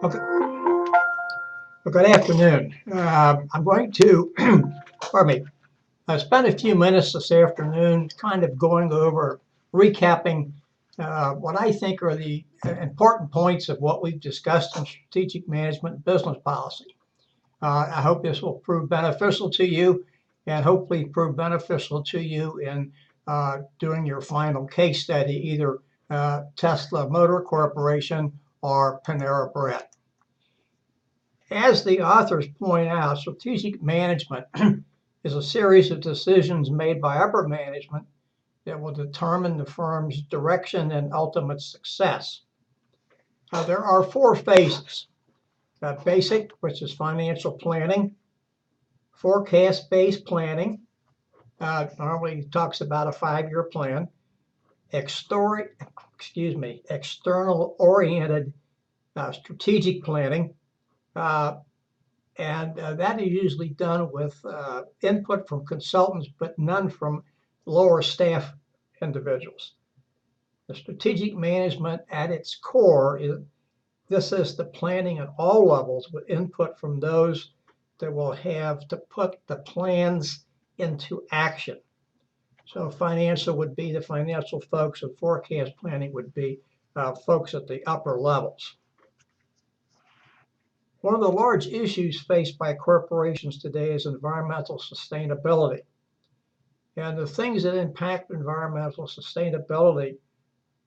Okay. Well, good afternoon. I'm going to, pardon me, spend a few minutes this afternoon kind of going over, recapping what I think are the important points of what we've discussed in strategic management and business policy. I hope this will prove beneficial to you and hopefully prove beneficial to you in doing your final case study, either Tesla Motor Corporation or Panera Bread. As the authors point out, strategic management is a series of decisions made by upper management that will determine the firm's direction and ultimate success. There are four phases. Basic, which is financial planning; forecast-based planning, normally talks about a 5-year plan; external-oriented strategic planning, and that is usually done with input from consultants, but none from lower staff individuals. The strategic management at its core this is the planning at all levels with input from those that will have to put the plans into action. So financial would be the financial folks, and forecast planning would be folks at the upper levels. One of the large issues faced by corporations today is environmental sustainability. And the things that impact environmental sustainability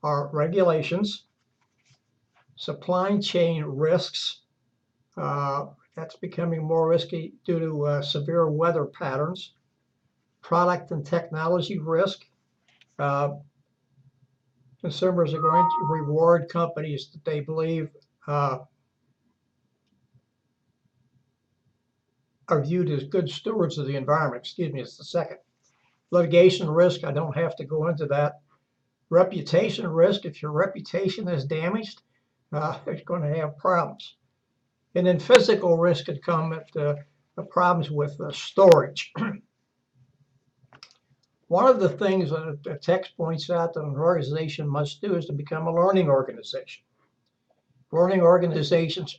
are regulations, supply chain risks. That's becoming more risky due to severe weather patterns, product and technology risk. Consumers are going to reward companies that they believe are viewed as good stewards of the environment. It's the second. Litigation risk, I don't have to go into that. Reputation risk, if your reputation is damaged, you're going to have problems. And then physical risk could come at the problems with storage. One of the things that the text points out that an organization must do is to become a learning organization. Learning organizations,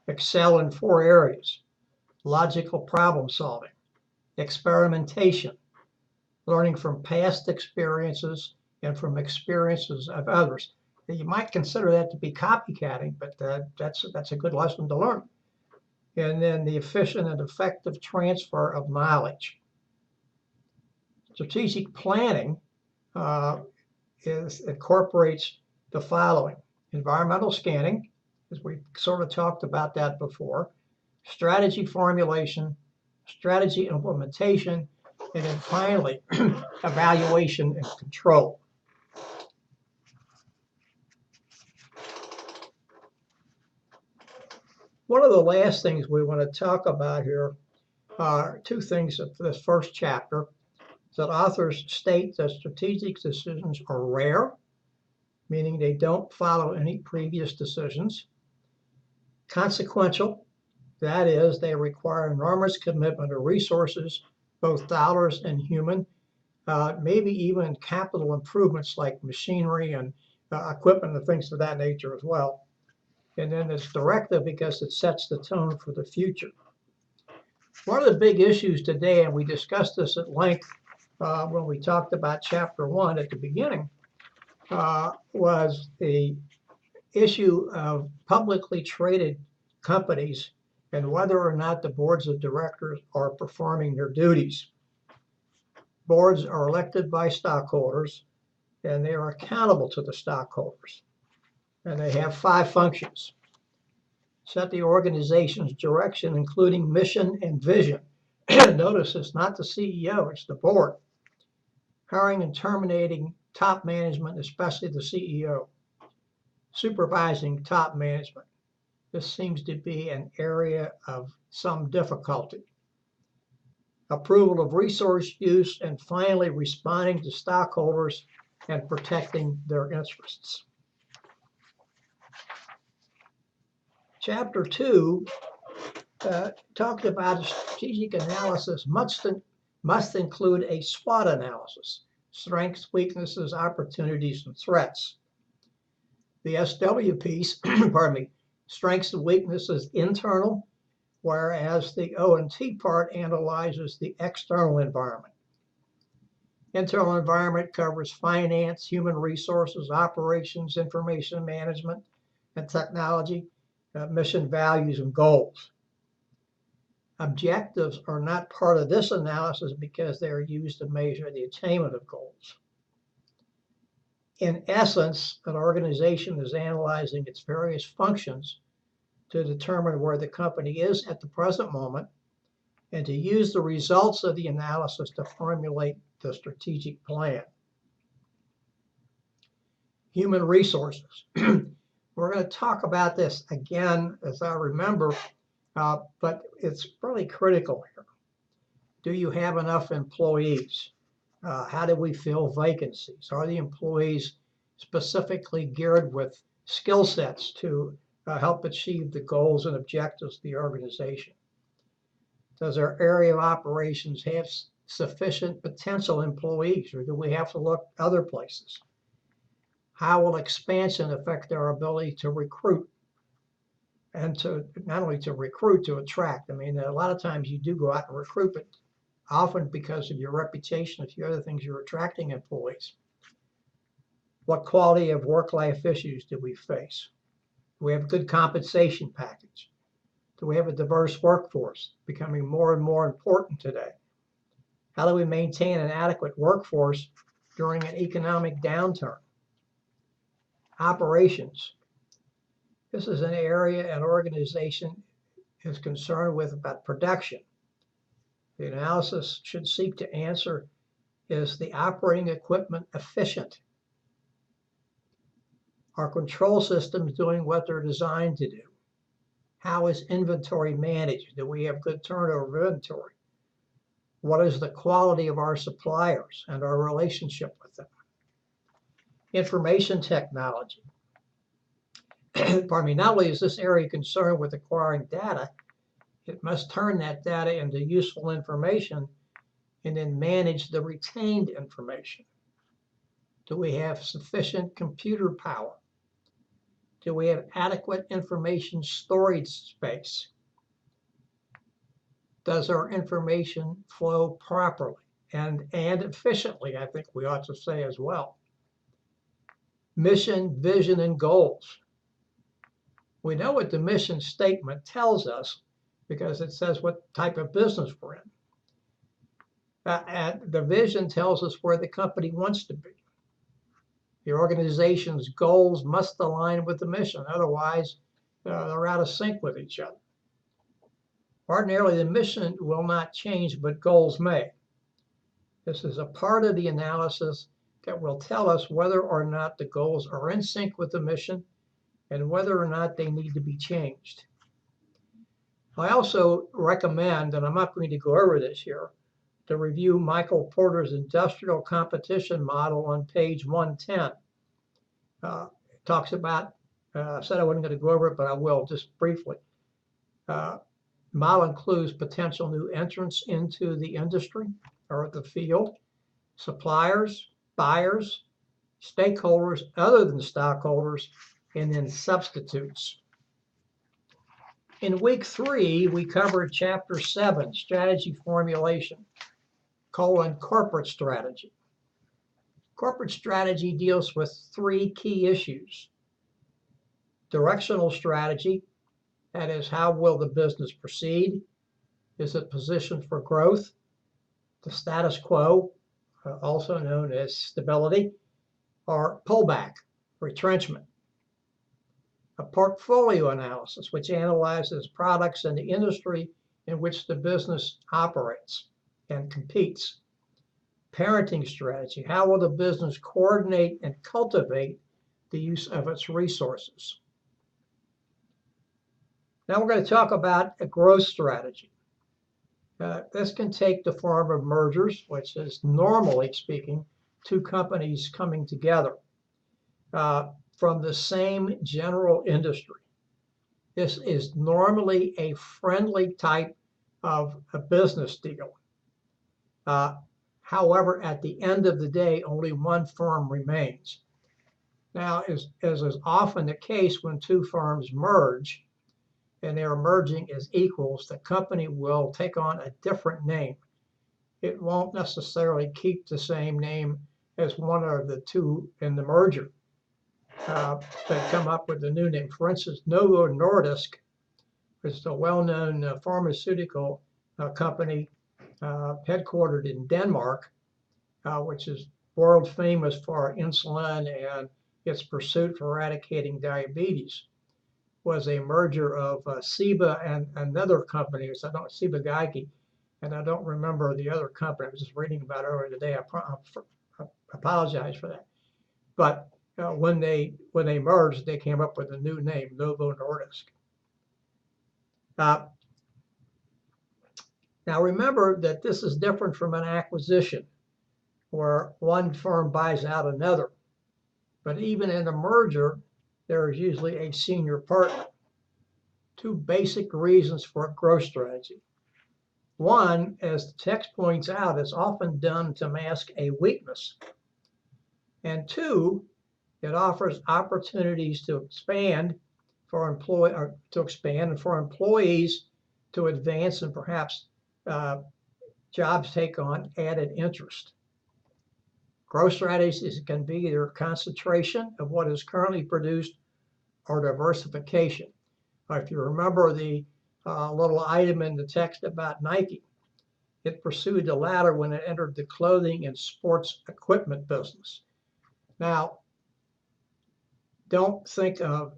excel in 4 areas: logical problem solving, experimentation, learning from past experiences and from experiences of others. You might consider that to be copycatting, but that's a good lesson to learn. And then the efficient and effective transfer of knowledge. Strategic planning incorporates the following: environmental scanning, as we sort of talked about that before; strategy formulation; strategy implementation; and then finally, evaluation and control. One of the last things we want to talk about here are 2 things of this first chapter. That authors state that strategic decisions are rare, meaning they don't follow any previous decisions; consequential, that is, they require enormous commitment of resources, both dollars and human, maybe even capital improvements like machinery and equipment and things of that nature as well. And then it's directive because it sets the tone for the future. One of the big issues today, and we discussed this at length when we talked about chapter 1 at the beginning, was the issue of publicly traded companies and whether or not the boards of directors are performing their duties. Boards are elected by stockholders, and they are accountable to the stockholders. And they have 5 functions: set the organization's direction, including mission and vision. Notice it's not the CEO, it's the board. Hiring and terminating top management, especially the CEO. Supervising top management. This seems to be an area of some difficulty. Approval of resource use, and finally responding to stockholders and protecting their interests. Chapter 2 talked about strategic analysis must include a SWOT analysis: strengths, weaknesses, opportunities, and threats. The SW piece, Strengths and weaknesses internal, whereas the O&T part analyzes the external environment. Internal environment covers finance, human resources, operations, information management, and technology, mission values, and goals. Objectives are not part of this analysis because they are used to measure the attainment of goals. In essence, an organization is analyzing its various functions to determine where the company is at the present moment and to use the results of the analysis to formulate the strategic plan. Human resources. We're going to talk about this again, as I remember, but it's really critical here. Do you have enough employees? How do we fill vacancies? Are the employees specifically geared with skill sets to help achieve the goals and objectives of the organization? Does our area of operations have sufficient potential employees, or do we have to look other places? How will expansion affect our ability to recruit? And to not only to recruit, to attract. I mean, a lot of times you do go out and recruit, but often because of your reputation, a few other things, you're attracting employees. What quality of work-life issues do we face? Do we have a good compensation package? Do we have a diverse workforce? Becoming more and more important today. How do we maintain an adequate workforce during an economic downturn? Operations. This is an area an organization is concerned with about production. The analysis should seek to answer, is the operating equipment efficient? Are control systems doing what they're designed to do? How is inventory managed? Do we have good turnover of inventory? What is the quality of our suppliers and our relationship with them? Information technology. Pardon me, not only is this area concerned with acquiring data, it must turn that data into useful information and then manage the retained information. Do we have sufficient computer power? Do we have adequate information storage space? Does our information flow properly and efficiently, I think we ought to say as well. Mission, vision, and goals. We know what the mission statement tells us because it says what type of business we're in. And the vision tells us where the company wants to be. The organization's goals must align with the mission, otherwise they're out of sync with each other. Ordinarily, the mission will not change, but goals may. This is a part of the analysis that will tell us whether or not the goals are in sync with the mission and whether or not they need to be changed. I also recommend, and I'm not going to go over this here, to review Michael Porter's industrial competition model on page 110. It talks about, I said I wasn't going to go over it, but I will just briefly. Model includes potential new entrants into the industry or the field, suppliers, buyers, stakeholders other than stockholders, and then substitutes. In week 3, we covered chapter 7, strategy formulation, corporate strategy. Corporate strategy deals with 3 key issues. Directional strategy, that is, how will the business proceed? Is it positioned for growth? The status quo, also known as stability, or pullback, retrenchment. A portfolio analysis, which analyzes products in the industry in which the business operates and competes. Parenting strategy, how will the business coordinate and cultivate the use of its resources? Now we're going to talk about a growth strategy. This can take the form of mergers, which is normally speaking 2 companies coming together from the same general industry. This is normally a friendly type of a business deal. However, at the end of the day, only one firm remains. Now, as is often the case when two firms merge and they are merging as equals, the company will take on a different name. It won't necessarily keep the same name as one of the two in the merger. They come up with a new name. For instance, Novo Nordisk is a well-known pharmaceutical company headquartered in Denmark, which is world famous for insulin and its pursuit for eradicating diabetes. Was a merger of Ciba and another company, Ciba Geigy, and I don't remember the other company. I was just reading about it earlier today. I apologize for that. But when they merged, they came up with a new name, Novo Nordisk. Now remember that this is different from an acquisition where one firm buys out another. But even in a merger, there is usually a senior partner. Two basic reasons for a growth strategy. One, as the text points out, is often done to mask a weakness. And two, it offers opportunities to expand for employees to advance and perhaps jobs take on added interest. Growth strategies can be either concentration of what is currently produced or diversification. If you remember the little item in the text about Nike, it pursued the latter when it entered the clothing and sports equipment business. Now, don't think of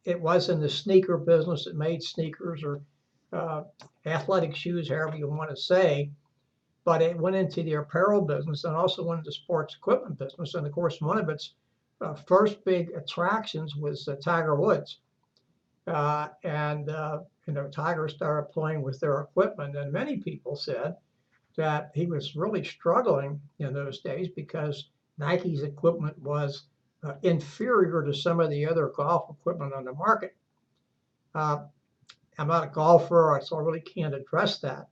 it was in the sneaker business. It made sneakers or athletic shoes, however you want to say, but it went into the apparel business and also went into the sports equipment business. And of course, one of its first big attractions was Tiger Woods. Tiger started playing with their equipment, and many people said that he was really struggling in those days because Nike's equipment was inferior to some of the other golf equipment on the market. I'm not a golfer, so I really can't address that.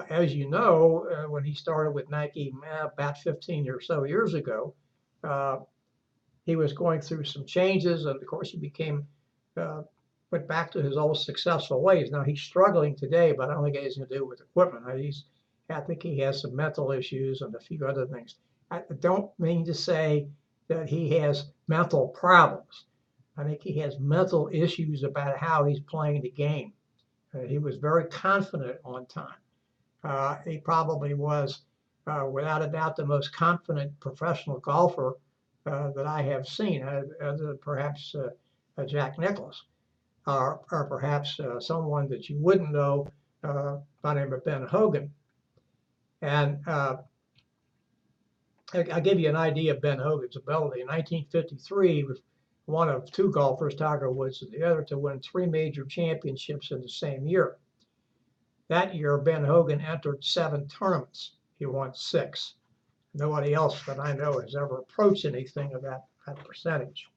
As you know, when he started with Nike about 15 or so years ago, he was going through some changes, and of course he went back to his old successful ways. Now he's struggling today, but I don't think it has anything to do with equipment. I think he has some mental issues and a few other things. I don't mean to say that he has mental problems. I think he has mental issues about how he's playing the game. He was very confident at one time. He probably was, without a doubt, the most confident professional golfer that I have seen, perhaps Jack Nicklaus. Or perhaps someone that you wouldn't know by the name of Ben Hogan. And I'll give you an idea of Ben Hogan's ability. In 1953, he was one of two golfers, Tiger Woods and the other, to win 3 major championships in the same year. That year, Ben Hogan entered 7 tournaments. He won 6. Nobody else that I know has ever approached anything of that percentage.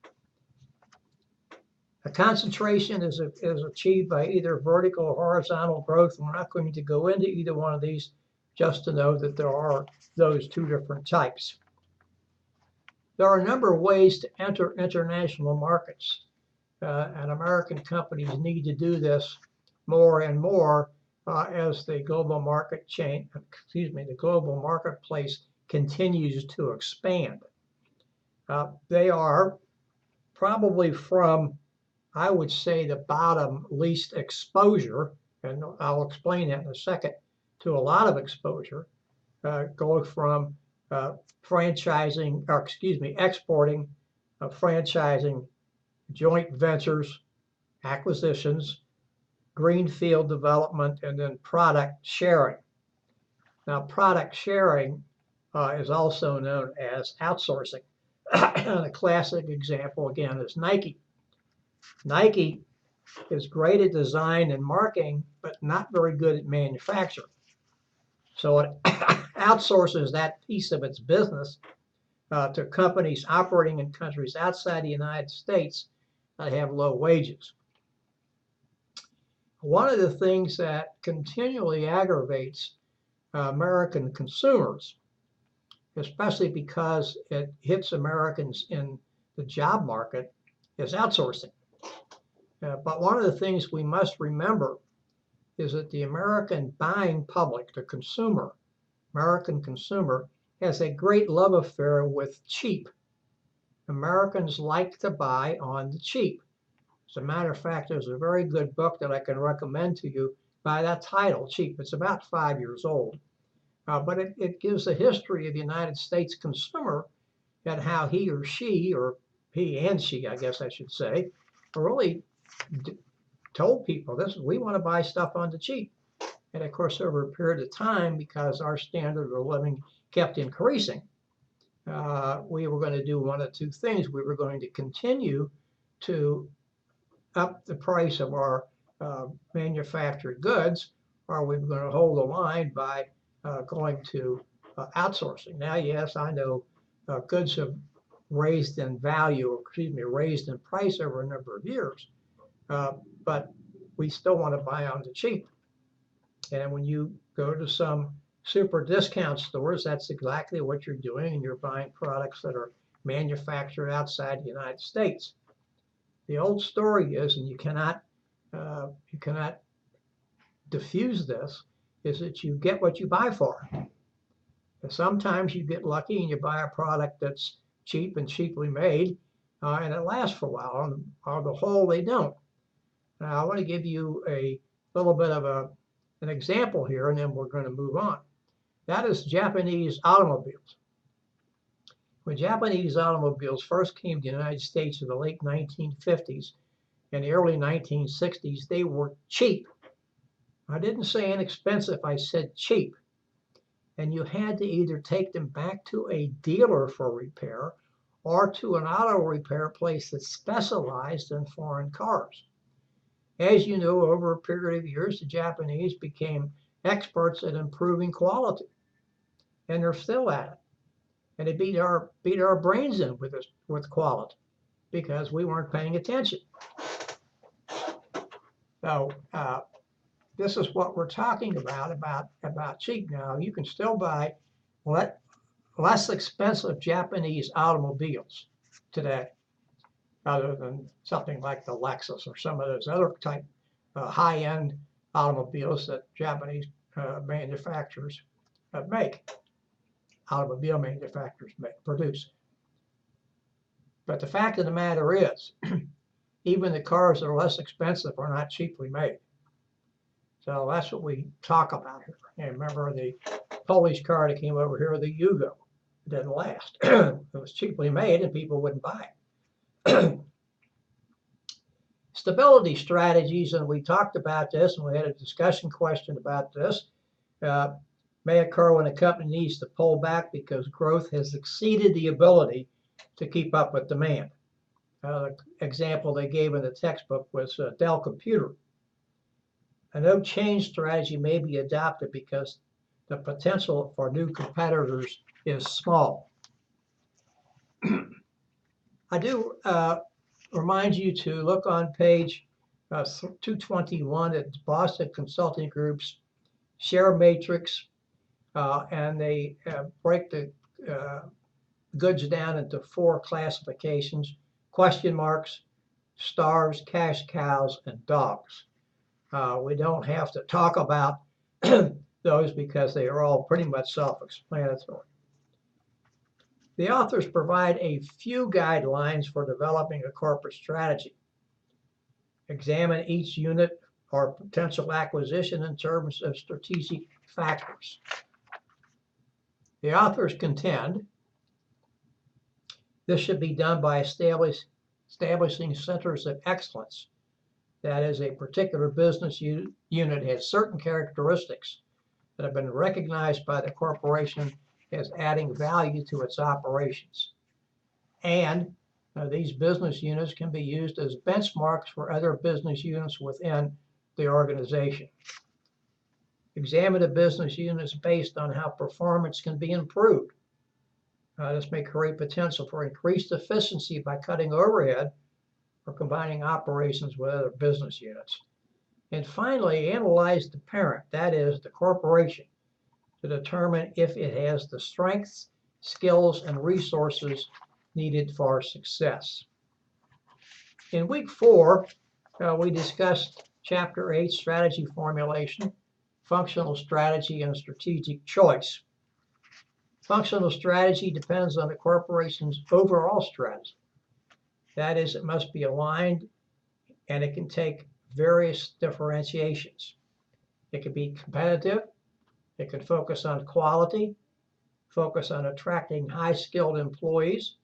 A concentration is achieved by either vertical or horizontal growth. We're not going to go into either one of these, just to know that there are those 2 different types. There are a number of ways to enter international markets, and American companies need to do this more and more as the global marketplace continues to expand. They are probably from, I would say, the bottom least exposure, and I'll explain that in a second, to a lot of exposure, going from exporting, franchising, joint ventures, acquisitions, greenfield development, and then product sharing. Now, product sharing is also known as outsourcing. And a classic example, again, is Nike. Nike is great at design and marketing, but not very good at manufacturing. So it outsources that piece of its business to companies operating in countries outside the United States that have low wages. One of the things that continually aggravates American consumers, especially because it hits Americans in the job market is outsourcing. But one of the things we must remember is that the American buying public, the consumer, American consumer, has a great love affair with cheap. Americans like to buy on the cheap. As a matter of fact, there's a very good book that I can recommend to you by that title, Cheap. It's about 5 years old. But it gives the history of the United States consumer and how he or she, or he and she, I guess I should say, really told people this: we want to buy stuff on the cheap. And of course, over a period of time, because our standard of living kept increasing, we were going to do one of two things. We were going to continue to up the price of our manufactured goods, or we were going to hold the line by going to outsourcing. Now, yes, I know goods have raised in value, or excuse me, raised in price over a number of years, but we still want to buy on the cheap. And when you go to some super discount stores, that's exactly what you're doing, and you're buying products that are manufactured outside the United States. The old story is, and you cannot diffuse this, is that you get what you buy for. And sometimes you get lucky and you buy a product that's cheap and cheaply made, and it lasts for a while. On the whole, they don't. Now, I want to give you a little bit of an example here, and then we're going to move on. That is Japanese automobiles. When Japanese automobiles first came to the United States in the late 1950s and the early 1960s, they were cheap. I didn't say inexpensive, I said cheap. And you had to either take them back to a dealer for repair or to an auto repair place that specialized in foreign cars. As you know, over a period of years, the Japanese became experts at improving quality, and they're still at it. And they beat our brains in with quality because we weren't paying attention. So this is what we're talking about cheap. Now, you can still buy less expensive Japanese automobiles today, other than something like the Lexus or some of those other type high-end automobiles that Japanese manufacturers make. Automobile manufacturers produce. But the fact of the matter is, even the cars that are less expensive are not cheaply made. So that's what we talk about here. And remember the Polish car that came over here, the Yugo. It didn't last. It was cheaply made and people wouldn't buy it. Stability strategies, and we talked about this, and we had a discussion question about this, may occur when a company needs to pull back because growth has exceeded the ability to keep up with demand. The example they gave in the textbook was Dell Computer. A no change strategy may be adopted because the potential for new competitors is small. I do remind you to look on page 221 at Boston Consulting Group's share matrix, and they break the goods down into 4 classifications: question marks, stars, cash cows, and dogs. We don't have to talk about those because they are all pretty much self-explanatory. The authors provide a few guidelines for developing a corporate strategy. Examine each unit or potential acquisition in terms of strategic factors. The authors contend this should be done by establishing centers of excellence. That is, a particular business unit has certain characteristics that have been recognized by the corporation as adding value to its operations. And these business units can be used as benchmarks for other business units within the organization. Examine the business units based on how performance can be improved. This may create potential for increased efficiency by cutting overhead or combining operations with other business units. And finally, analyze the parent, that is, the corporation, to determine if it has the strengths, skills, and resources needed for success. In week 4, we discussed Chapter 8, Strategy Formulation, Functional Strategy, and Strategic Choice. Functional strategy depends on the corporation's overall strategy. That is, it must be aligned and it can take various differentiations. It can be competitive, it can focus on quality, focus on attracting high-skilled employees,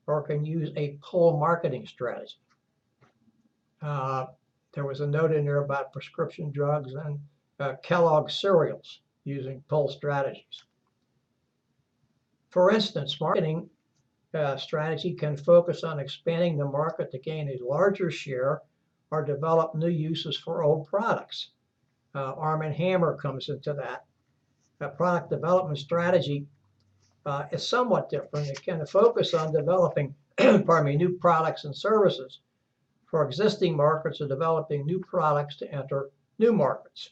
or it can use a pull marketing strategy. There was a note in there about prescription drugs and Kellogg cereals using pull strategies. For instance, marketing strategy can focus on expanding the market to gain a larger share or develop new uses for old products. Arm & Hammer comes into that. A product development strategy is somewhat different. It can focus on developing new products and services for existing markets or developing new products to enter new markets.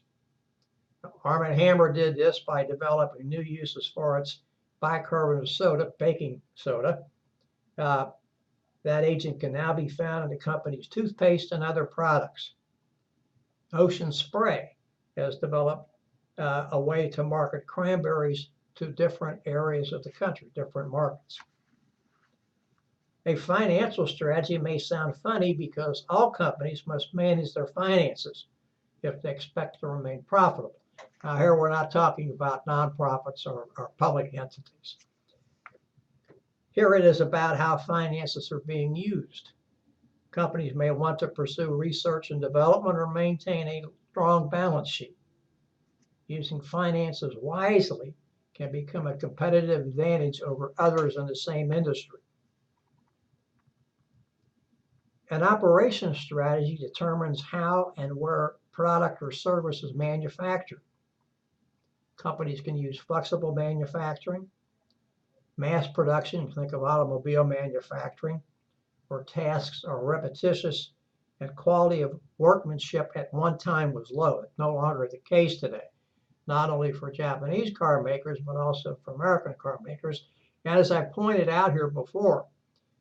Arm & Hammer did this by developing new uses for its bicarbonate soda, baking soda. That agent can now be found in the company's toothpaste and other products. Ocean Spray has developed a way to market cranberries to different areas of the country, different markets. A financial strategy may sound funny because all companies must manage their finances if they expect to remain profitable. Now, here we're not talking about nonprofits or public entities. Here it is about how finances are being used. Companies may want to pursue research and development or maintain a strong balance sheet. Using finances wisely can become a competitive advantage over others in the same industry. An operations strategy determines how and where product or service is manufactured. Companies can use flexible manufacturing, mass production, think of automobile manufacturing, where tasks are repetitious and quality of workmanship at one time was low. It's no longer the case today, not only for Japanese car makers, but also for American car makers. And as I pointed out here before,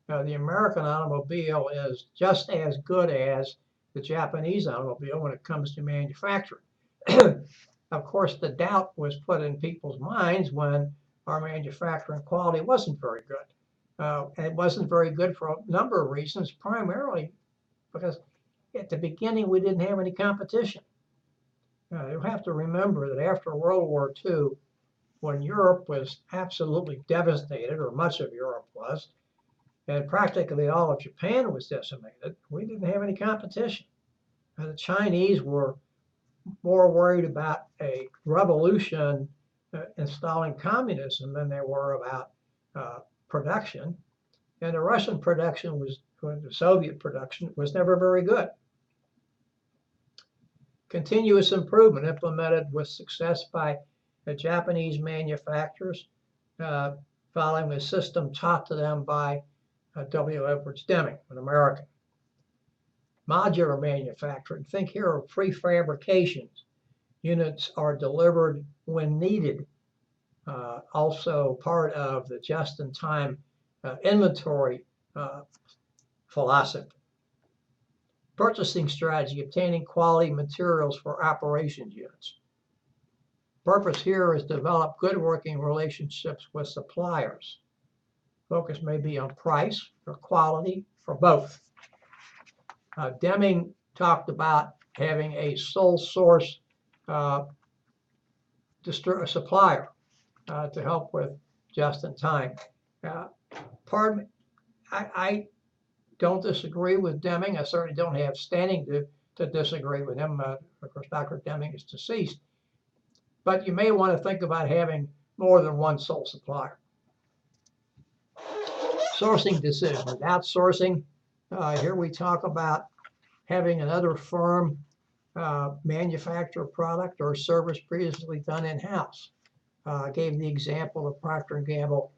the American automobile is just as good as the Japanese automobile when it comes to manufacturing. Of course, the doubt was put in people's minds when our manufacturing quality wasn't very good. And it wasn't very good for a number of reasons, primarily because at the beginning we didn't have any competition. You have to remember that after World War II, when Europe was absolutely devastated, or much of Europe was, and practically all of Japan was decimated, we didn't have any competition. The Chinese were more worried about a revolution installing communism than they were about production. And the Russian production the Soviet production was never very good. Continuous improvement implemented with success by the Japanese manufacturers, following the system taught to them by W. Edwards Deming, an American. Modular manufacturing, think here of prefabrications. Units are delivered when needed. Also part of the just-in-time inventory philosophy. Purchasing strategy, obtaining quality materials for operations units. Purpose here is to develop good working relationships with suppliers. Focus may be on price or quality or both. Deming talked about having a sole source supplier to help with just-in-time. Pardon me, I don't disagree with Deming. I certainly don't have standing to disagree with him. Of course, Dr. Deming is deceased. But you may want to think about having more than one sole supplier. Sourcing decisions, outsourcing. Here we talk about having another firm manufacture a product or service previously done in-house. I gave the example of Procter & Gamble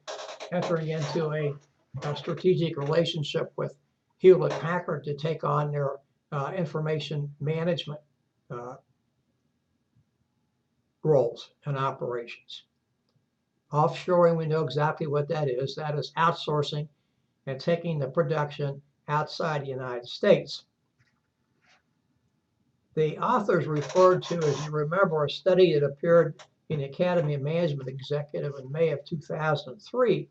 entering into a strategic relationship with Hewlett-Packard to take on their information management roles and operations. Offshoring, we know exactly what that is. That is outsourcing and taking the production outside the United States. The authors referred to, as you remember, a study that appeared in the Academy of Management Executive in May of 2003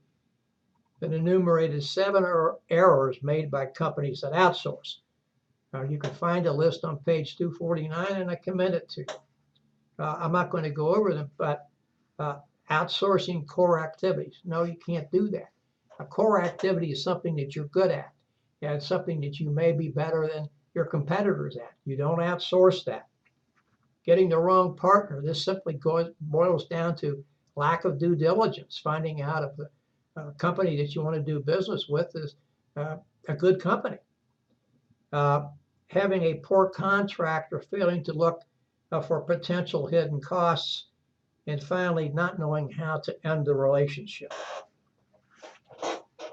that enumerated 7 errors made by companies that outsource. Now, you can find a list on page 249, and I commend it to you. I'm not going to go over them, but outsourcing core activities. No, you can't do that. A core activity is something that you're good at, and something that you may be better than your competitors at. You don't outsource that. Getting the wrong partner. This simply boils down to lack of due diligence, finding out if the company that you want to do business with is a good company. Having a poor contract or failing to look for potential hidden costs, and finally, not knowing how to end the relationship.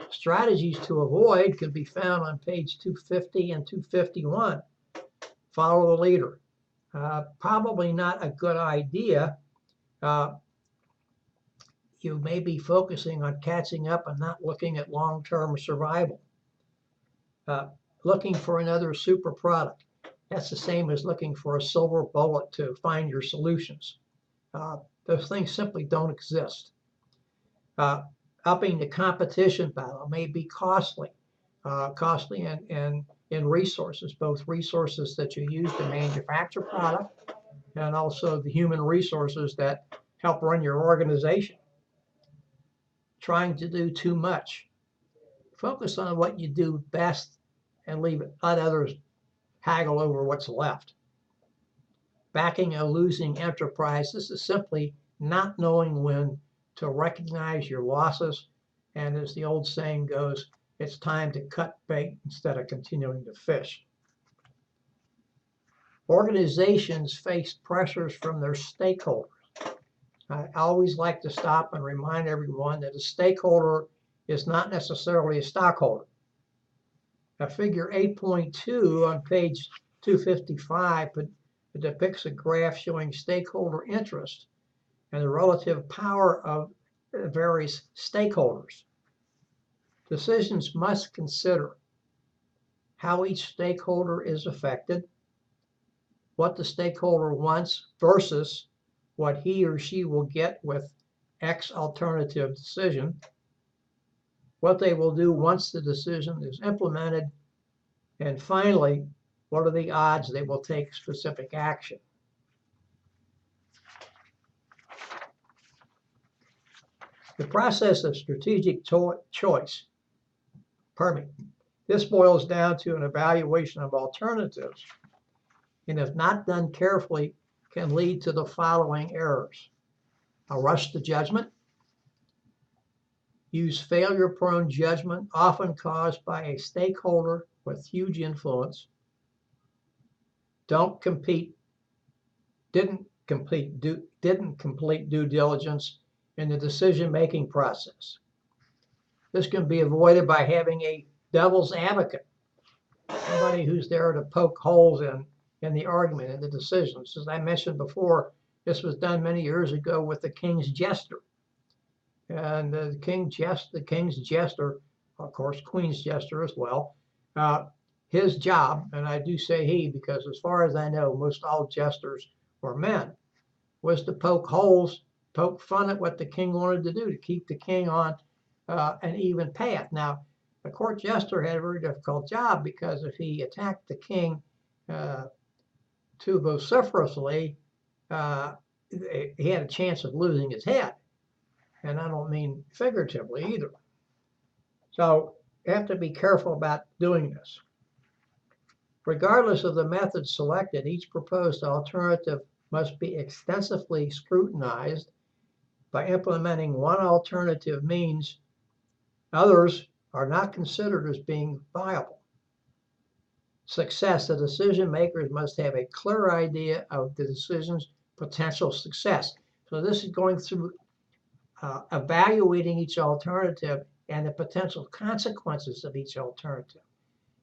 Strategies to avoid can be found on page 250 and 251. Follow the leader. Probably not a good idea. You may be focusing on catching up and not looking at long-term survival. Looking for another super product. That's the same as looking for a silver bullet to find your solutions. Those things simply don't exist. Upping the competition battle may be costly in resources, both resources that you use to manufacture product and also the human resources that help run your organization. Trying to do too much. Focus on what you do best and let others haggle over what's left. Backing a losing enterprise. This is simply not knowing when to recognize your losses. And as the old saying goes, it's time to cut bait instead of continuing to fish. Organizations face pressures from their stakeholders. I always like to stop and remind everyone that a stakeholder is not necessarily a stockholder. Now, figure 8.2 on page 255 depicts a graph showing stakeholder interest and the relative power of various stakeholders. Decisions must consider how each stakeholder is affected, what the stakeholder wants versus what he or she will get with X alternative decision, what they will do once the decision is implemented, and finally, what are the odds they will take specific action. The process of strategic choice, this boils down to an evaluation of alternatives, and if not done carefully, can lead to the following errors. A rush to judgment. Use failure-prone judgment, often caused by a stakeholder with huge influence. Didn't complete due diligence in the decision-making process. This can be avoided by having a devil's advocate, somebody who's there to poke holes in the argument and the decisions. As I mentioned before, this was done many years ago with the King's Jester. And the King's Jester, of course, Queen's Jester as well, his job, and I do say he because as far as I know, most all jesters were men, was to poke holes, poke fun at what the king wanted to do to keep the king on an even path. Now, the court jester had a very difficult job because if he attacked the king too vociferously, he had a chance of losing his head. And I don't mean figuratively either. So you have to be careful about doing this. Regardless of the method selected, each proposed alternative must be extensively scrutinized. By implementing one alternative means others are not considered as being viable. Success, the decision makers must have a clear idea of the decision's potential success. So this is going through evaluating each alternative and the potential consequences of each alternative,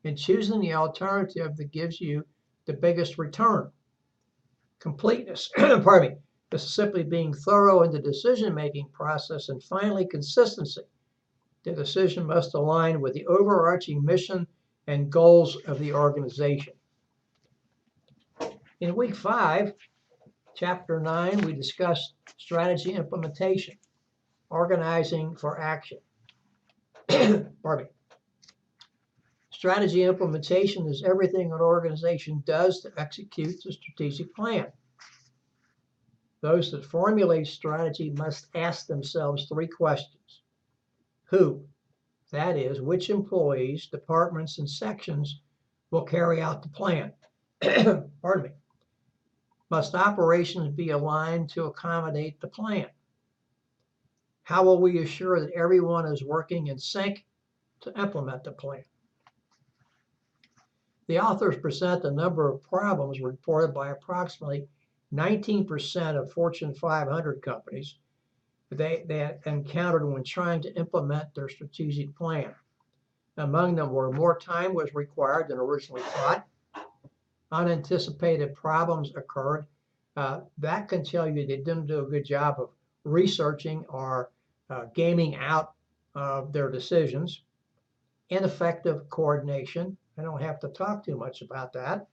and choosing the alternative that gives you the biggest return. Completeness, pardon me, this is simply being thorough in the decision-making process, and finally, consistency. The decision must align with the overarching mission and goals of the organization. In week 5, chapter 9, we discussed strategy implementation, organizing for action. Pardon me. Strategy implementation is everything an organization does to execute the strategic plan. Those that formulate strategy must ask themselves 3 questions. Who? That is, which employees, departments, and sections will carry out the plan? Pardon me. Must operations be aligned to accommodate the plan? How will we assure that everyone is working in sync to implement the plan? The authors present a number of problems reported by approximately 19% of Fortune 500 companies they encountered when trying to implement their strategic plan. Among them were more time was required than originally thought, unanticipated problems occurred. That can tell you they didn't do a good job of researching or gaming out their decisions. Ineffective coordination. I don't have to talk too much about that.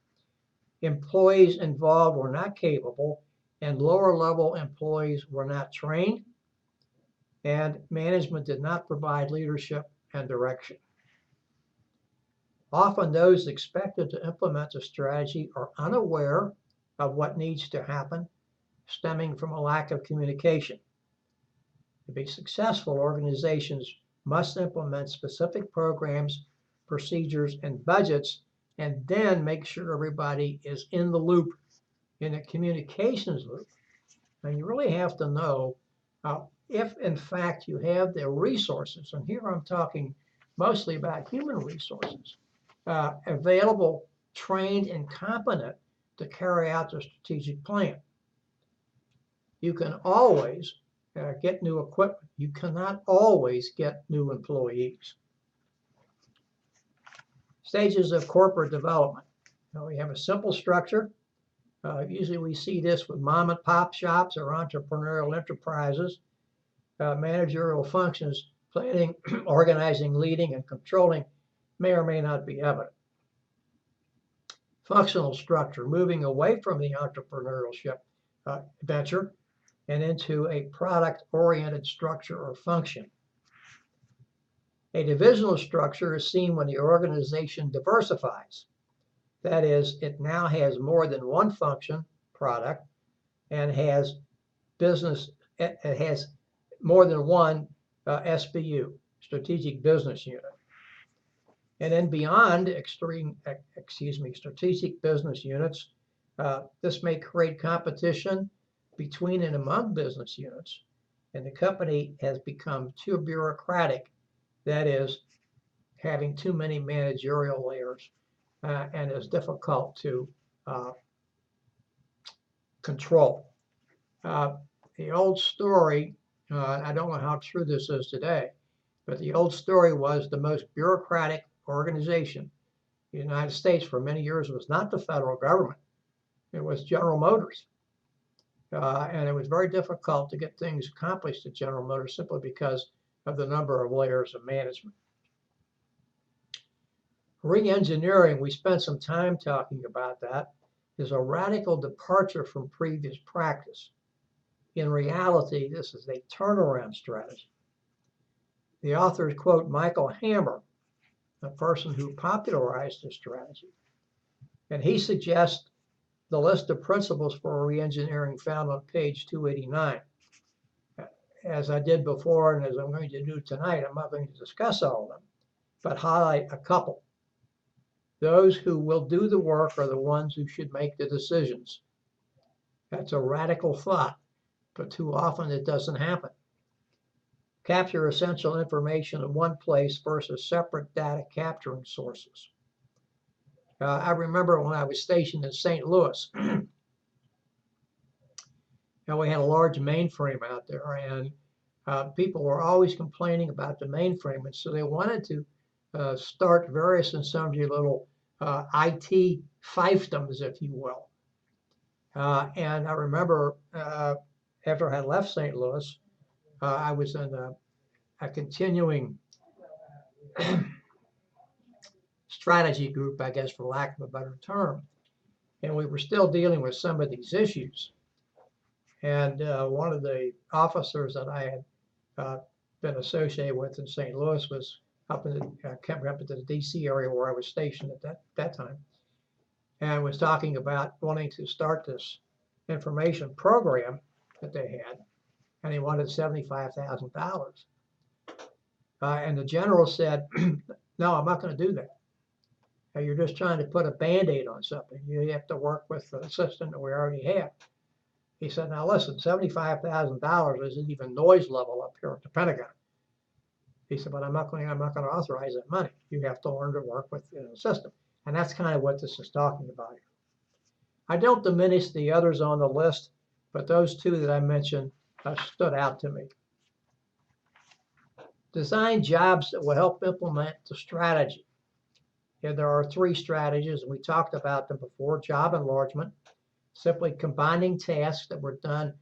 Employees involved were not capable, and lower level employees were not trained, and management did not provide leadership and direction. Often those expected to implement a strategy are unaware of what needs to happen, stemming from a lack of communication. To be successful, organizations must implement specific programs, procedures, and budgets, and then make sure everybody is in the loop, in a communications loop. And you really have to know if, in fact, you have the resources, and here I'm talking mostly about human resources, available, trained, and competent to carry out the strategic plan. You can always get new equipment. You cannot always get new employees. Stages of corporate development. Now, we have a simple structure. Usually we see this with mom and pop shops or entrepreneurial enterprises. Managerial functions, planning, organizing, leading, and controlling may or may not be evident. Functional structure, moving away from the entrepreneurship venture and into a product-oriented structure or function. A divisional structure is seen when the organization diversifies. That is, it now has more than one function, product, and has business. It has more than one SBU, strategic business unit. And then beyond strategic business units, this may create competition between and among business units, and the company has become too bureaucratic, that is, having too many managerial layers, and is difficult to control. The old story, I don't know how true this is today, but the old story was the most bureaucratic organization in the United States for many years was not the federal government. It was General Motors. And it was very difficult to get things accomplished at General Motors simply because of the number of layers of management. Re-engineering, we spent some time talking about that, is a radical departure from previous practice. In reality, this is a turnaround strategy. The authors quote Michael Hammer, the person who popularized the strategy, and he suggests the list of principles for re-engineering found on page 289. As I did before, and as I'm going to do tonight, I'm not going to discuss all of them, but highlight a couple. Those who will do the work are the ones who should make the decisions. That's a radical thought, but too often it doesn't happen. Capture essential information in one place versus separate data capturing sources. I remember when I was stationed in St. Louis, and we had a large mainframe out there, and people were always complaining about the mainframe, and so they wanted to start various and sundry little IT fiefdoms, if you will. And I remember after I had left St. Louis, I was in a continuing strategy group, I guess, for lack of a better term. And we were still dealing with some of these issues. And one of the officers that I had been associated with in St. Louis was up in the DC area where I was stationed at that time, and was talking about wanting to start this information program that they had, and he wanted $75,000. And the general said, no, I'm not going to do that. You're just trying to put a Band-Aid on something. You have to work with the system that we already have. He said, now listen, $75,000 isn't even noise level up here at the Pentagon. He said, but I'm not going to authorize that money. You have to learn to work with the system. And that's kind of what this is talking about here. I don't diminish the others on the list, but those two that I mentioned stood out to me. Design jobs that will help implement the strategy. And there are 3 strategies, and we talked about them before. Job enlargement, simply combining tasks that were done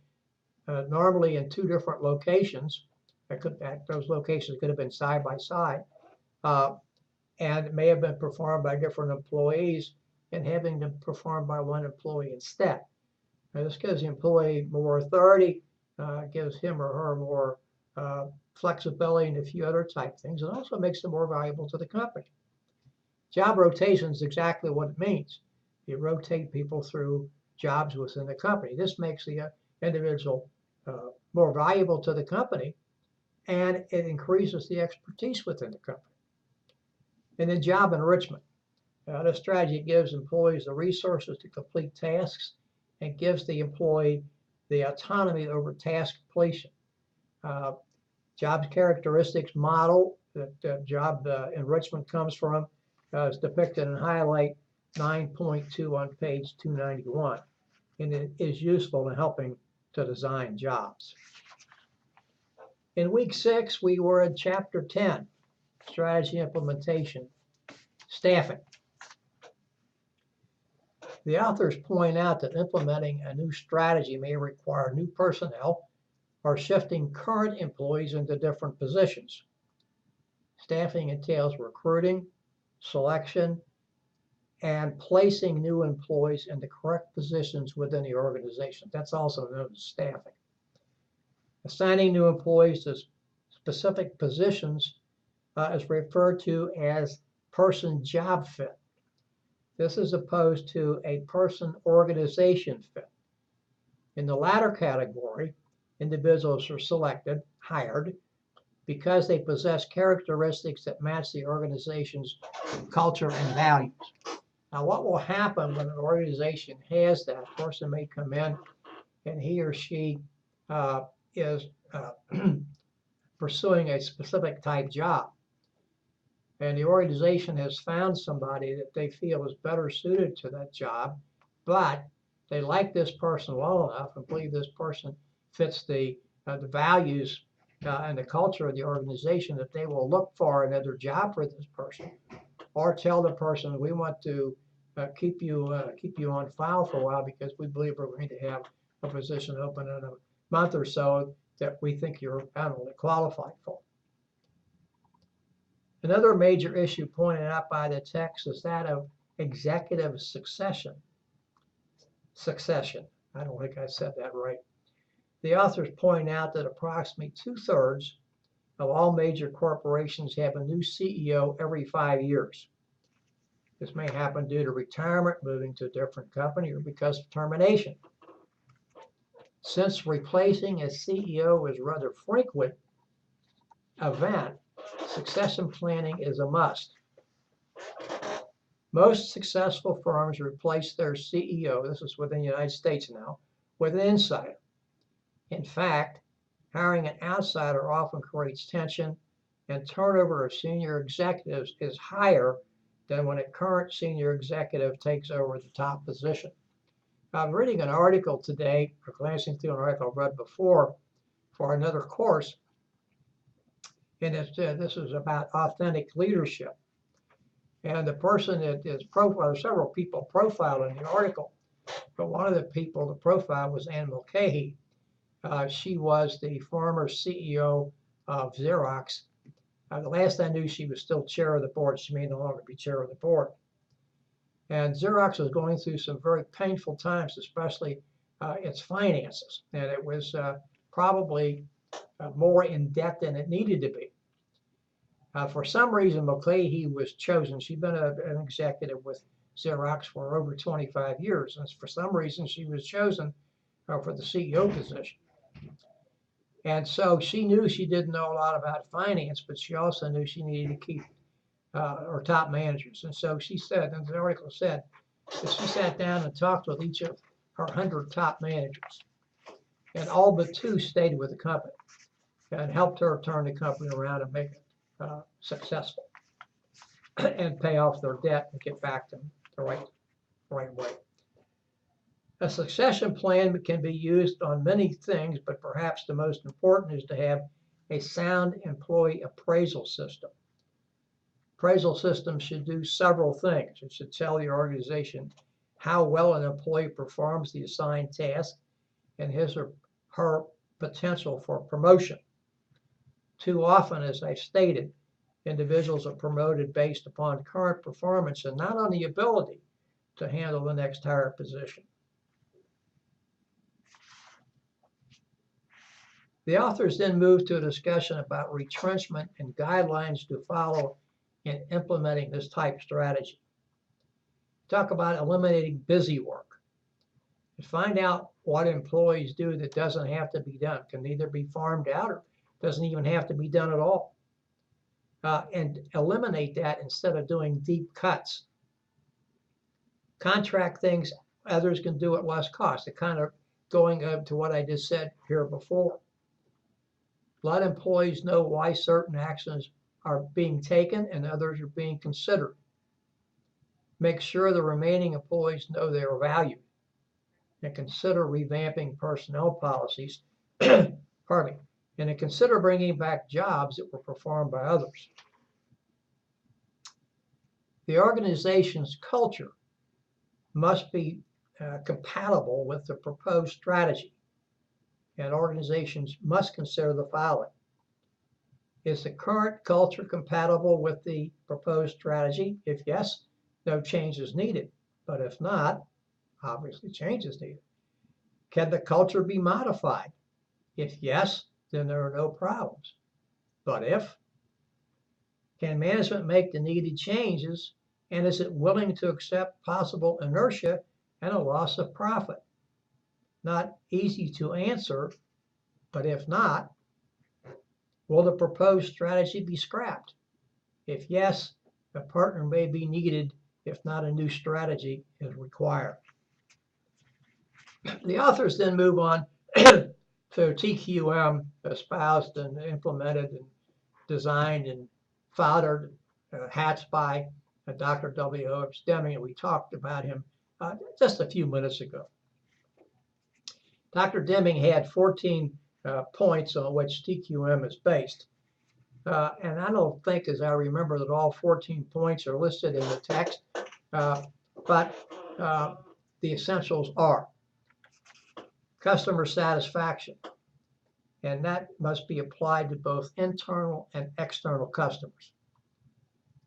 normally in 2 different locations. Those locations could have been side by side, and it may have been performed by different employees, and having them performed by one employee instead. Now, this gives the employee more authority, gives him or her more flexibility and a few other type things, and also makes them more valuable to the company. Job rotation is exactly what it means. You rotate people through jobs within the company. This makes the individual more valuable to the company, and it increases the expertise within the company. And then job enrichment. This strategy gives employees the resources to complete tasks and gives the employee the autonomy over task completion. Job characteristics model that job enrichment comes from is depicted in highlight 9.2 on page 291, and it is useful in helping to design jobs. In week 6, we were in chapter 10, strategy implementation, staffing. The authors point out that implementing a new strategy may require new personnel or shifting current employees into different positions. Staffing entails recruiting, selection, and placing new employees in the correct positions within the organization. That's also known as staffing. Assigning new employees to specific positions is referred to as person-job fit. This is opposed to a person-organization fit. In the latter category, individuals are selected, hired, because they possess characteristics that match the organization's culture and values. Now, what will happen when an organization has that? A person may come in and he or she is pursuing a specific type job. And the organization has found somebody that they feel is better suited to that job, but they like this person well enough and believe this person fits the values and the culture of the organization that they will look for another job for this person, or tell the person, we want to keep you on file for a while because we believe we're going to have a position open in a month or so that we think you're eminently qualified for. Another major issue pointed out by the text is that of executive succession. I don't think I said that right. The authors point out that approximately 2/3 of all major corporations have a new CEO every 5 years. This may happen due to retirement, moving to a different company, or because of termination. Since replacing a CEO is a rather frequent event, succession planning is a must. Most successful firms replace their CEO, this is within the United States now, with an insider. In fact, hiring an outsider often creates tension, and turnover of senior executives is higher than when a current senior executive takes over the top position. I'm reading an article today, or glancing through an article I've read before for another course, and this is about authentic leadership. And the person that is profiled, several people profiled in the article, but one of the people, the profile was Anne Mulcahy. She was the former CEO of Xerox, The last I knew, she was still chair of the board. She may no longer be chair of the board. And Xerox was going through some very painful times, especially its finances. And it was probably more in debt than it needed to be. For some reason, Mulcahy was chosen. She'd been an executive with Xerox for over 25 years. And for some reason, she was chosen for the CEO position. And so she knew she didn't know a lot about finance, but she also knew she needed to keep her top managers. And so she said, and the article said, that she sat down and talked with each of her 100 top managers. And all but 2 stayed with the company and helped her turn the company around and make it successful and pay off their debt and get back to the right way. A succession plan can be used on many things, but perhaps the most important is to have a sound employee appraisal system. Appraisal system should do several things. It should tell your organization how well an employee performs the assigned task and his or her potential for promotion. Too often, as I've stated, individuals are promoted based upon current performance and not on the ability to handle the next higher position. The authors then move to a discussion about retrenchment and guidelines to follow in implementing this type strategy. Talk about eliminating busy work. Find out what employees do that doesn't have to be done, can either be farmed out or doesn't even have to be done at all. And eliminate that instead of doing deep cuts. Contract things others can do at less cost. It kind of going to what I just said here before. Let employees know why certain actions are being taken and others are being considered. Make sure the remaining employees know they are valued. And consider revamping personnel policies, pardon me, and consider bringing back jobs that were performed by others. The organization's culture must be compatible with the proposed strategy, and organizations must consider the following. Is the current culture compatible with the proposed strategy? If yes, no change is needed, but if not, obviously change is needed. Can the culture be modified? If yes, then there are no problems. But if, can management make the needed changes, and is it willing to accept possible inertia and a loss of profit? Not easy to answer, but if not, will the proposed strategy be scrapped? If yes, a partner may be needed, if not a new strategy is required. The authors then move on to TQM, espoused and implemented and designed and fathered hats by Dr. W. Deming, and we talked about him just a few minutes ago. Dr. Deming had 14 points on which TQM is based. And I don't think, as I remember, that all 14 points are listed in the text, but the essentials are customer satisfaction, and that must be applied to both internal and external customers.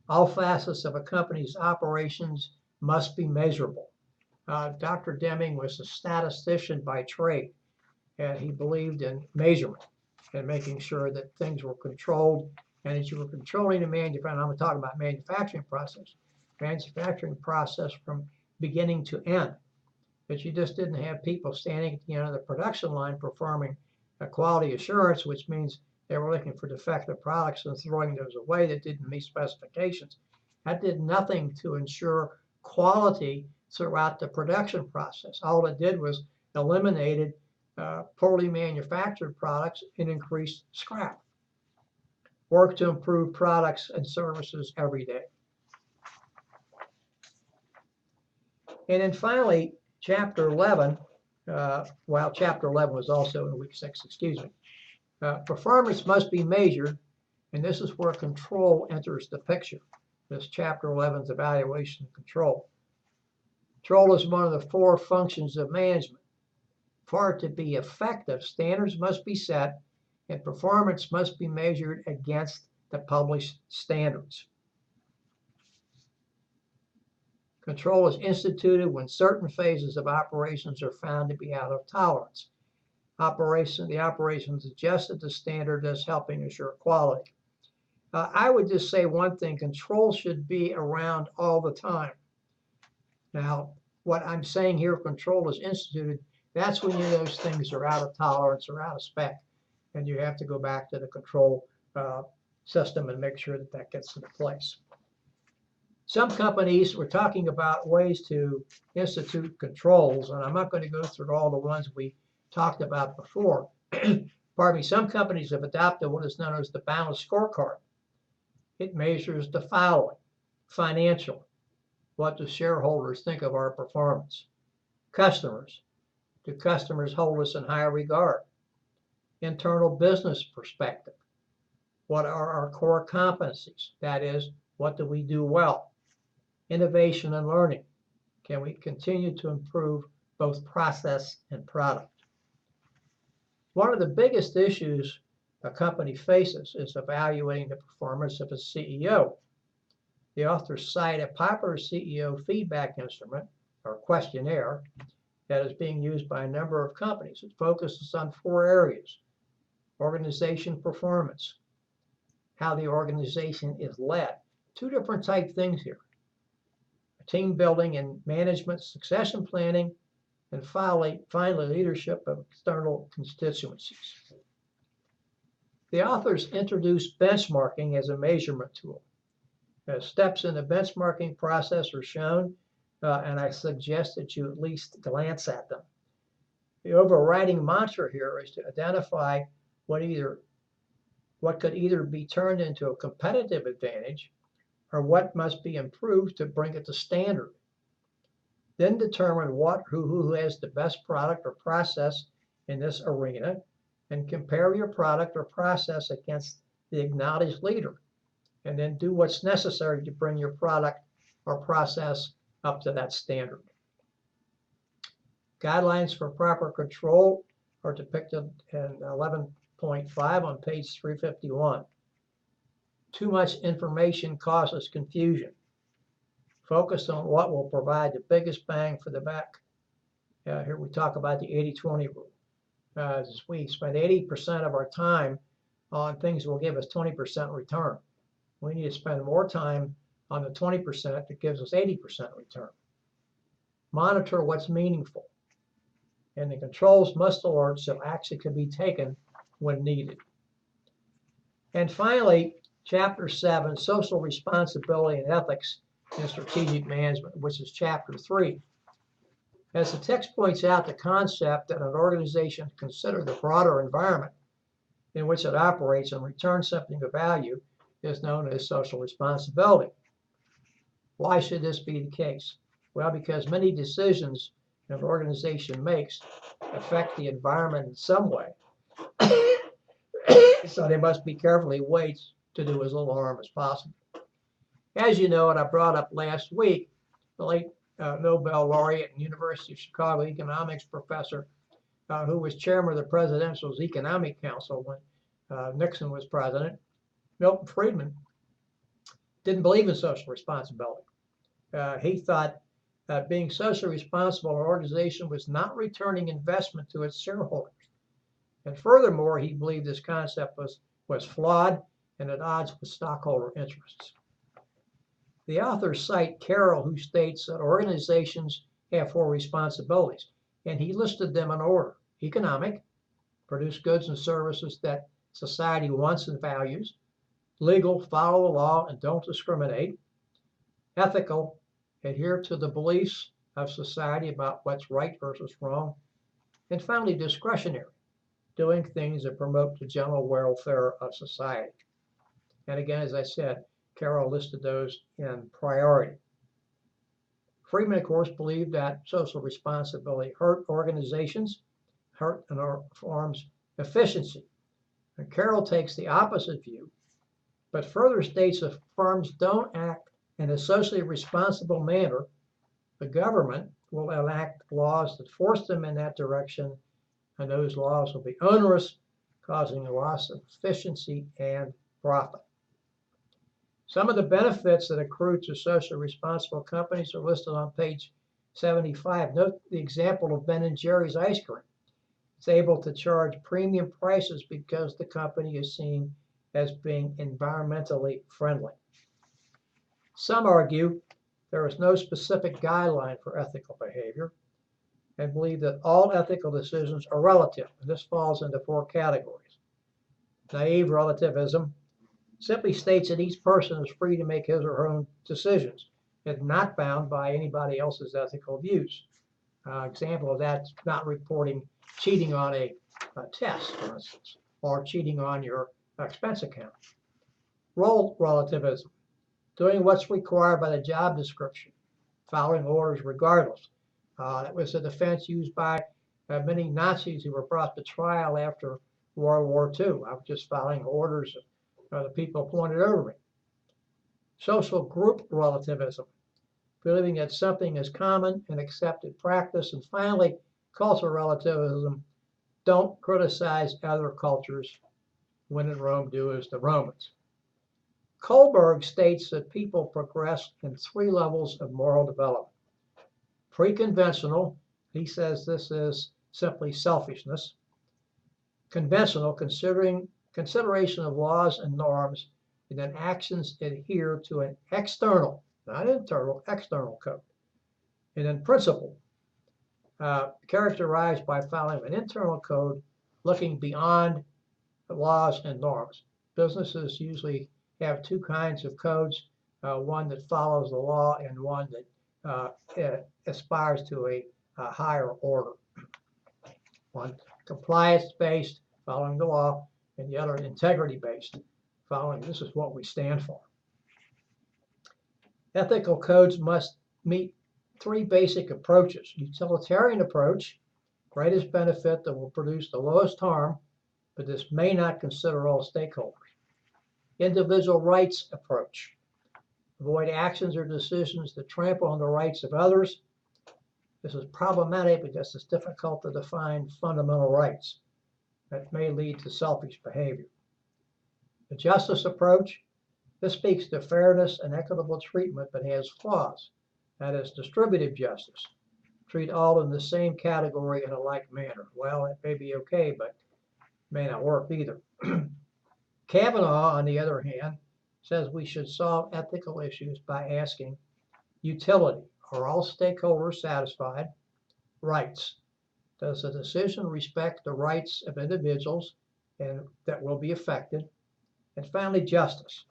All facets of a company's operations must be measurable. Dr. Deming was a statistician by trade, and he believed in measurement and making sure that things were controlled, and as you were controlling the manufacturing, I'm talking about manufacturing process from beginning to end. But you just didn't have people standing at the end of the production line performing a quality assurance, which means they were looking for defective products and throwing those away that didn't meet specifications. That did nothing to ensure quality throughout the production process. All it did was eliminated poorly manufactured products and increased scrap. Work to improve products and services every day. And then finally, Chapter 11, while Chapter 11 was also in week 6, excuse me. Performance must be measured, and this is where control enters the picture. This Chapter 11 is evaluation and control. Control is one of the 4 functions of management. For it to be effective, standards must be set, and performance must be measured against that publish standards. Control is instituted when certain phases of operations are found to be out of tolerance. The operation is adjusted to standard, thus helping assure quality. I would just say one thing: control should be around all the time. Now, what I'm saying here, control is instituted, that's when those things are out of tolerance or out of spec, and you have to go back to the control system and make sure that that gets into place. Some companies, we're talking about ways to institute controls, and I'm not going to go through all the ones we talked about before. Pardon me. Some companies have adopted what is known as the balanced scorecard. It measures the following: financial, what do shareholders think of our performance? Customers, do customers hold us in high regard? Internal business perspective, what are our core competencies? That is, what do we do well? Innovation and learning, can we continue to improve both process and product? One of the biggest issues a company faces is evaluating the performance of its CEO. The authors cite a popular CEO feedback instrument or questionnaire that is being used by a number of companies. It focuses on 4 areas: organization performance, how the organization is led. 2 different type things here: team building and management succession planning, and finally leadership of external constituencies. The authors introduce benchmarking as a measurement tool. Steps in the benchmarking process are shown, and I suggest that you at least glance at them. The overriding mantra here is to identify what could either be turned into a competitive advantage or what must be improved to bring it to standard. Then determine who has the best product or process in this arena, and compare your product or process against the acknowledged leader, and then do what's necessary to bring your product or process up to that standard. Guidelines for proper control are depicted in 11.5 on page 351. Too much information causes confusion. Focus on what will provide the biggest bang for the buck. Here we talk about the 80-20 rule. We spend 80% of our time on things that will give us 20% return. We need to spend more time on the 20% that gives us 80% return. Monitor what's meaningful, and the controls must alert so action can be taken when needed. And finally, Chapter 7, Social Responsibility and Ethics in Strategic Management, which is Chapter 3. As the text points out, the concept that an organization consider the broader environment in which it operates and return something of value is known as social responsibility. Why should this be the case? Well, because many decisions an organization makes affect the environment in some way. So they must be carefully weighed to do as little harm as possible. As you know, and I brought up last week, the late Nobel laureate and University of Chicago economics professor, who was chairman of the Presidential Economic Council when Nixon was president, Milton Friedman, didn't believe in social responsibility. He thought being socially responsible, an organization was not returning investment to its shareholders. And furthermore, he believed this concept was flawed and at odds with stockholder interests. The authors cite Carroll, who states that organizations have 4 responsibilities, and he listed them in order: economic, produce goods and services that society wants and values; legal, follow the law and don't discriminate; ethical, adhere to the beliefs of society about what's right versus wrong; and finally, discretionary, doing things that promote the general welfare of society. And again, as I said, Carroll listed those in priority. Friedman, of course, believed that social responsibility hurt organizations, hurt and harms efficiency. And Carroll takes the opposite view, but further states if firms don't act in a socially responsible manner, the government will enact laws that force them in that direction, and those laws will be onerous, causing a loss of efficiency and profit. Some of the benefits that accrue to socially responsible companies are listed on page 75. Note the example of Ben & Jerry's ice cream. It's able to charge premium prices because the company is seen as being environmentally friendly. Some argue there is no specific guideline for ethical behavior and believe that all ethical decisions are relative. And this falls into 4 categories. Naive relativism simply states that each person is free to make his or her own decisions and not bound by anybody else's ethical views. Example of that is not reporting cheating on a test, for instance, or cheating on your expense account. Role relativism, doing what's required by the job description, following orders regardless. That was a defense used by many Nazis who were brought to trial after World War II. I was just following orders the people appointed over me. Social group relativism, believing that something is common and accepted practice. And finally, cultural relativism, don't criticize other cultures. When in Rome, do as the Romans. Kohlberg states that people progress in 3 levels of moral development. Pre-conventional, he says this is simply selfishness. Conventional, consideration of laws and norms, and then actions adhere to an external, not internal, external code. And then principle, characterized by following an internal code, looking beyond the laws and norms. Businesses usually have 2 kinds of codes, one that follows the law and one that aspires to a higher order. One compliance-based, following the law, and the other integrity-based, following this is what we stand for. Ethical codes must meet 3 basic approaches. Utilitarian approach, greatest benefit that will produce the lowest harm, but this may not consider all stakeholders. Individual rights approach, avoid actions or decisions that trample on the rights of others. This is problematic because it's difficult to define fundamental rights that may lead to selfish behavior. The justice approach, this speaks to fairness and equitable treatment but has flaws. That is distributive justice. Treat all in the same category in a like manner. Well, it may be okay, but may not work either. Kavanaugh, on the other hand, says we should solve ethical issues by asking utility. Are all stakeholders satisfied? Rights. Does the decision respect the rights of individuals and that will be affected? And finally, justice.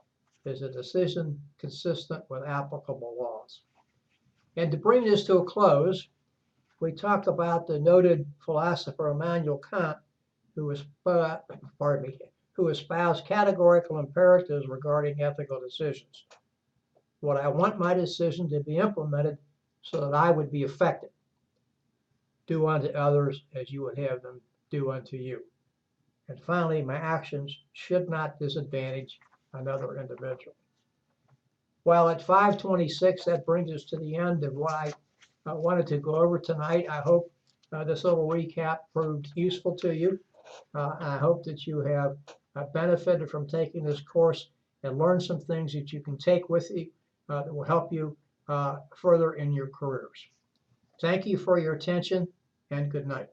Is the decision consistent with applicable laws? And to bring this to a close, we talk about the noted philosopher Immanuel Kant, who espoused categorical imperatives regarding ethical decisions. What I want my decision to be implemented so that I would be affected. Do unto others as you would have them do unto you. And finally, my actions should not disadvantage another individual. Well, at 5:26, that brings us to the end of what I wanted to go over tonight. I hope this little recap proved useful to you. I hope that you have benefited from taking this course and learned some things that you can take with you that will help you further in your careers. Thank you for your attention and good night.